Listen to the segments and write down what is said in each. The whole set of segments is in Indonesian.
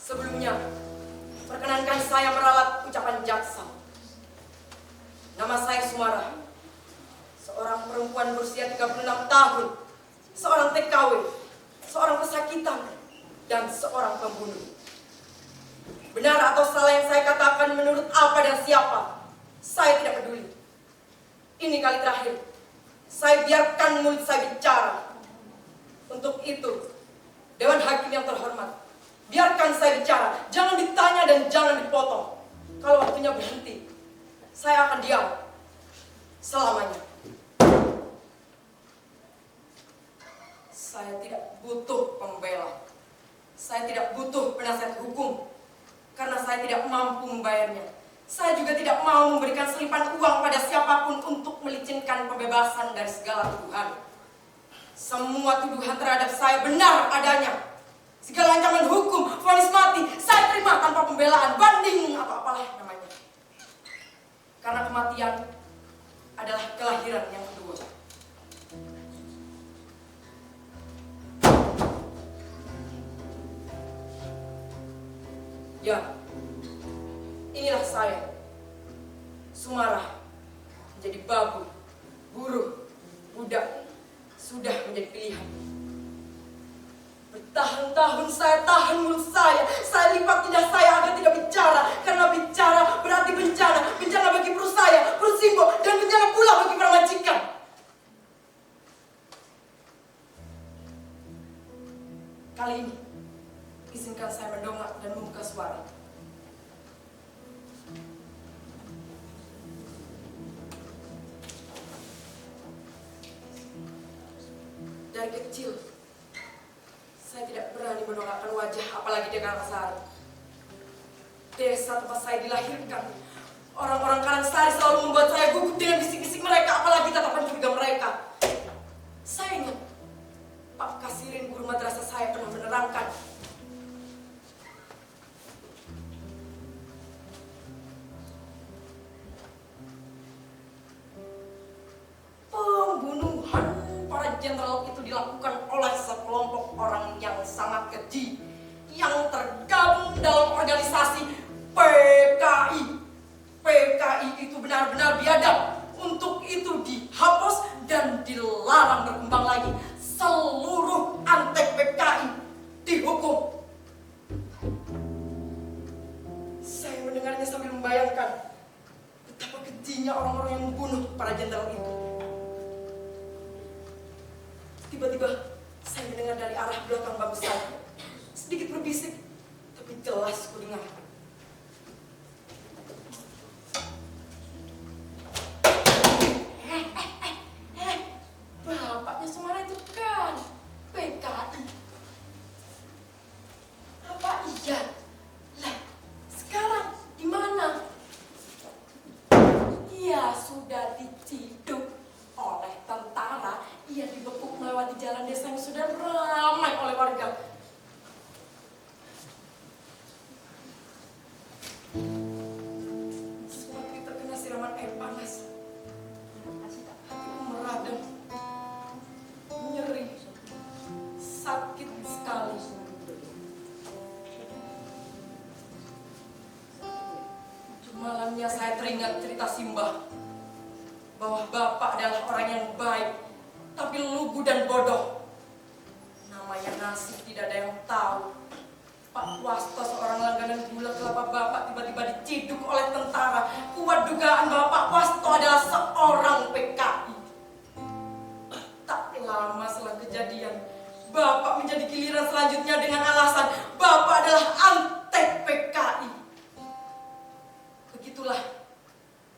Sebelumnya, perkenankan saya meralat ucapan jaksa. Nama saya Sumara, seorang perempuan berusia 36 tahun, seorang TKW, seorang pesakitan, dan seorang pembunuh. Benar atau salah yang saya katakan menurut apa dan siapa, saya tidak peduli. Ini kali terakhir, saya biarkan mulut saya bicara. Untuk itu, Dewan Hakim yang terhormat, biarkan saya bicara, jangan ditanya dan jangan dipotong. Kalau waktunya berhenti, saya akan diam selamanya. Saya tidak butuh pembela. Saya tidak butuh penasihat hukum, karena saya tidak mampu membayarnya. Saya juga tidak mau memberikan selipan uang pada siapapun untuk melicinkan pembebasan dari segala tuduhan. Semua tuduhan terhadap saya benar adanya. Segala ancaman hukum, vonis mati, saya terima tanpa pembelaan, banding atau apalah namanya. Karena kematian adalah kelahiran yang kedua. Ya, inilah saya, Sumara, menjadi babu, buruh, budak, sudah menjadi pilihan. Bertahun-tahun saya tahan mulut saya lipat lidah saya agar tidak bicara, karena bicara berarti bencana, bencana bagi perut saya, perut Simbo, dan bencana pula bagi para majikan. Kali ini, izinkan saya mendongak dan membuka suara. Dari kecil, saya tidak berani mendongakkan wajah, apalagi di Karangsari. Desa tempat saya dilahirkan, orang-orang Karangsari selalu membuat saya gugup dengan bisik-bisik mereka, apalagi tatapan curiga mereka. Saya ingat, Pak Kasirin, guru madrasah saya, pernah menerangkan, pembunuhan para jenderal itu dilakukan oleh sekelompok orang yang sangat keji, yang tergabung dalam organisasi PKI. PKI itu benar-benar biadab. Untuk itu dihapus dan dilarang berkembang lagi. Seluruh antek PKI dihukum. Saya mendengarnya sambil membayangkan betapa kejinya orang-orang yang membunuh para jenderal itu. Tiba-tiba saya mendengar dari arah belakang bangku saya, sedikit berbisik, tapi jelas ku dengar. Bapaknya Sumara itu kan PKI. Apa iya? Lah, sekarang di mana? Ia sudah diciduk oleh tentara. Ia dibekuk melewati jalan desa yang sudah ramai oleh warga. Seperti terkena siraman air panas. Hatiku meradang, nyeri, sakit sekali. Malamnya saya teringat cerita Simbah, bahwa bapak adalah orang yang baik, tapi lugu dan bodoh. Namanya nasib tidak ada yang tahu. Pak Wasto, seorang langganan gula kelapa bapak, tiba-tiba diciduk oleh tentara. Kuat dugaan bahwa Pak Wasto adalah seorang PKI. Tak lama setelah kejadian, bapak menjadi giliran selanjutnya dengan alasan bapak adalah antek PKI. Begitulah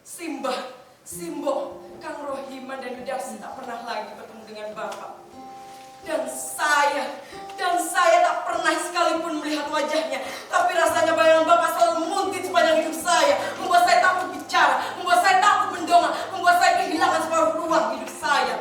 Simbah, Simbo, Kang Rohiman dan Yudarsi tak pernah lagi bertemu dengan bapak. Dan saya tak pernah sekalipun melihat wajahnya. Tapi rasanya bayangan bapak selalu muntit sepanjang hidup saya, membuat saya takut bicara, membuat saya takut mendongak, membuat saya kehilangan separuh ruang hidup saya.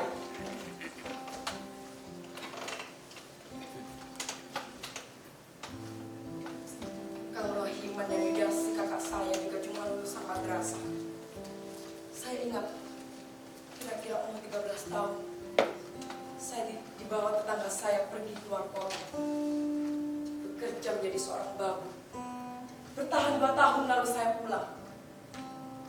bekerja menjadi seorang babu. Bertahan 2 tahun lalu saya pulang.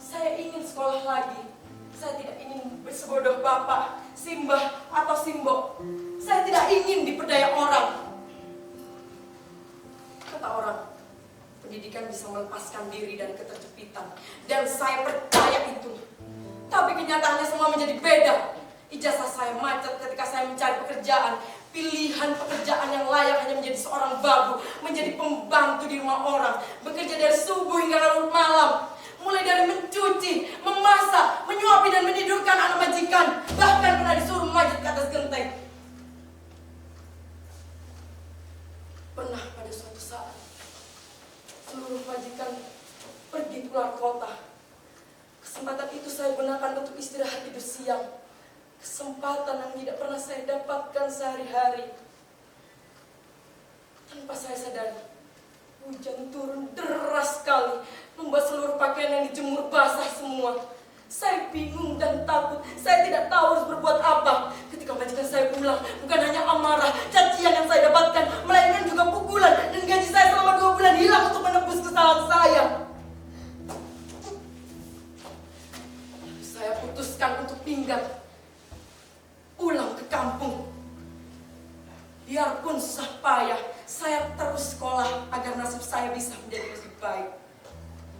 Saya ingin sekolah lagi. Saya tidak ingin bersebodoh bapak, simbah, atau simbok. Saya tidak ingin diperdaya orang. Kata orang, pendidikan bisa melepaskan diri dari keterjepitan. Dan saya percaya itu. Tapi kenyataannya semua menjadi beda. Ijazah saya macet ketika saya mencari pekerjaan. Pilihan pekerjaan yang layak hanya menjadi seorang babu, menjadi pembantu di rumah orang, bekerja dari subuh hingga larut malam. Mulai dari mencuci, memasak, menyuapi dan menidurkan anak majikan. Bahkan pernah disuruh manjat ke atas genteng. Pernah pada suatu saat, seluruh majikan pergi keluar kota. Kesempatan itu saya gunakan untuk istirahat tidur siang. Kesempatan yang tidak pernah saya dapatkan sehari-hari. Tanpa saya sadari, hujan turun deras sekali, membuat seluruh pakaian yang dijemur basah semua. Saya bingung dan takut. Saya tidak tahu harus berbuat apa. Ketika majikan saya pulang, bukan hanya amarah, cacian yang saya dapatkan, melainkan juga pukulan, dan gaji saya selama 2 bulan hilang untuk menebus kesalahan saya. Saya putuskan untuk pindah pulang ke kampung. Biarpun susah payah, saya terus sekolah agar nasib saya bisa menjadi lebih baik.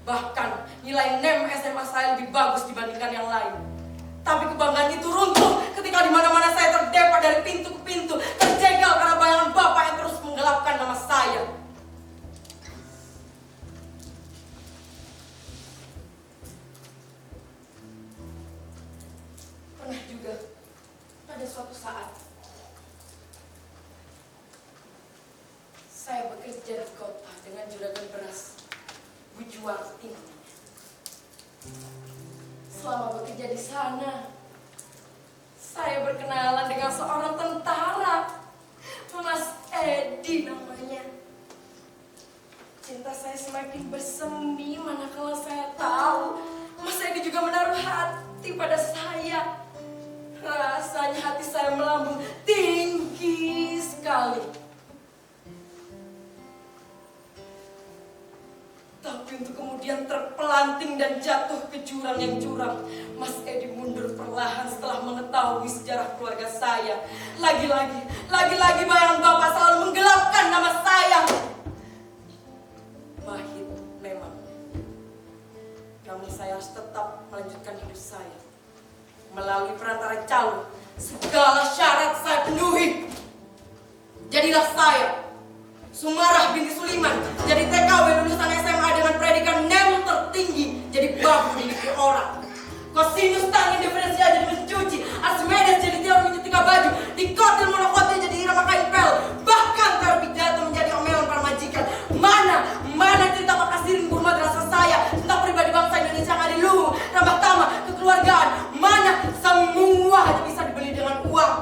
Bahkan nilai NEM SMA saya lebih bagus dibandingkan yang lain. Tapi kebanggaan itu runtuh ketika di mana-mana saya terdepak dari pintu ke pintu, terjegal karena bayangan bapak yang terus menggelapkan nama saya. Pernah juga pada suatu saat saya bekerja di kota dengan juragan beras, Bu Juwarti. Selama bekerja di sana, saya berkenalan dengan seorang tentara, Mas Edi namanya. Cinta saya semakin bersemi manakala saya tahu Mas Edi juga menaruh hati pada saya. Rasanya hati saya melambung tinggi sekali. Tapi untuk kemudian terpelanting dan jatuh ke jurang yang curam, Mas Edi mundur perlahan setelah mengetahui sejarah keluarga saya. Lagi-lagi bayangan bapak selalu menggelapkan nama saya. Pahit memang. Namun saya harus tetap melanjutkan hidup saya. Melalui perantara calon, segala syarat saya penuhi. Jadilah saya, Sumarah binti Suliman, jadi TKW lulusan SMA dengan predikat NEM tertinggi, jadi babu di negeri orang. Kosinus tangin diferensial jadi mencuci, Archimedes jadi teori menyetrika baju, di kotil monokotil jadi irama kain pel, bahkan teori pidato menjadi omelan para majikan. Mana cerita Pak Kasirin guru madrasah saya tentang pribadi bangsa Indonesia yang ada luhur, ramah tamah, kekeluargaan. Mana semua hanya bisa dibeli dengan uang.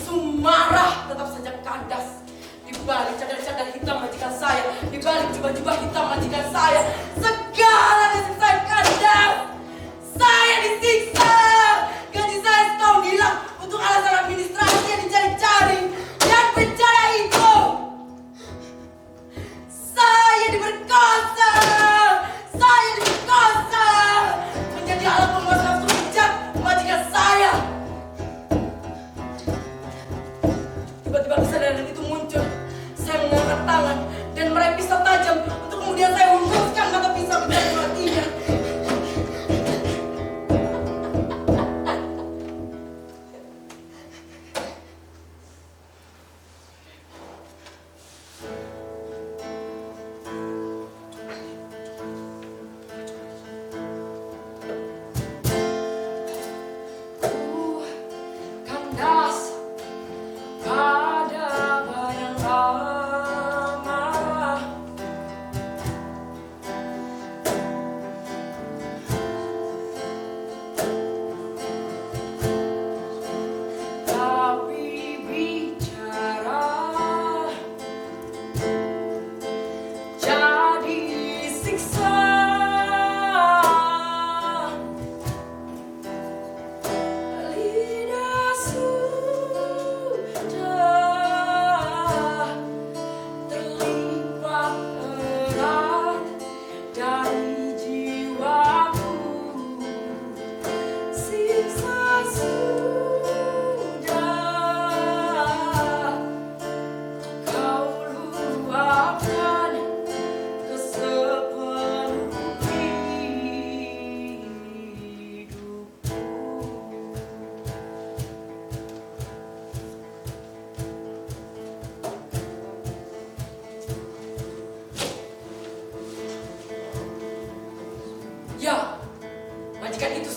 Sumarah tetap saja kandas. Di balik cadar-cadar hitam majikan saya, di balik jubah-jubah hitam majikan saya, segala nasib saya kandas. Saya disiksa. Gaji saya setahun hilang untuk alasan administrasi yang dicari-cari. Dan bencana itu, saya diperkosa. Menjadi alat pemuasan rujak majikan saya. Tiba-tiba kesadaran itu muncul. Saya mengangkat tangan dan meraih pisau tajam untuk kemudian saya hembuskan mata pisau ke dalam hatinya.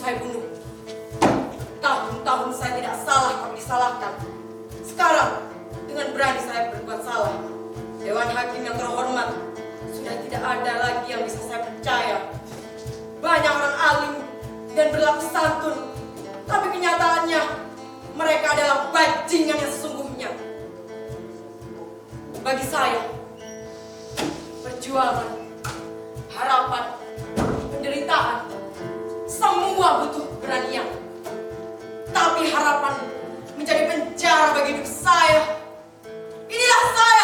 saya bunuh. Tahun-tahun saya tidak salah tapi disalahkan. Sekarang dengan berani saya berbuat salah. Dewan Hakim yang terhormat, sudah tidak ada lagi yang bisa saya percaya. Banyak orang alim dan berlaku santun, tapi kenyataannya mereka adalah bajingan yang sesungguhnya. Bagi saya, perjuangan, harapan, penderitaan, semua butuh keberanian. Tapi harapan menjadi penjara bagi hidup saya. Inilah saya.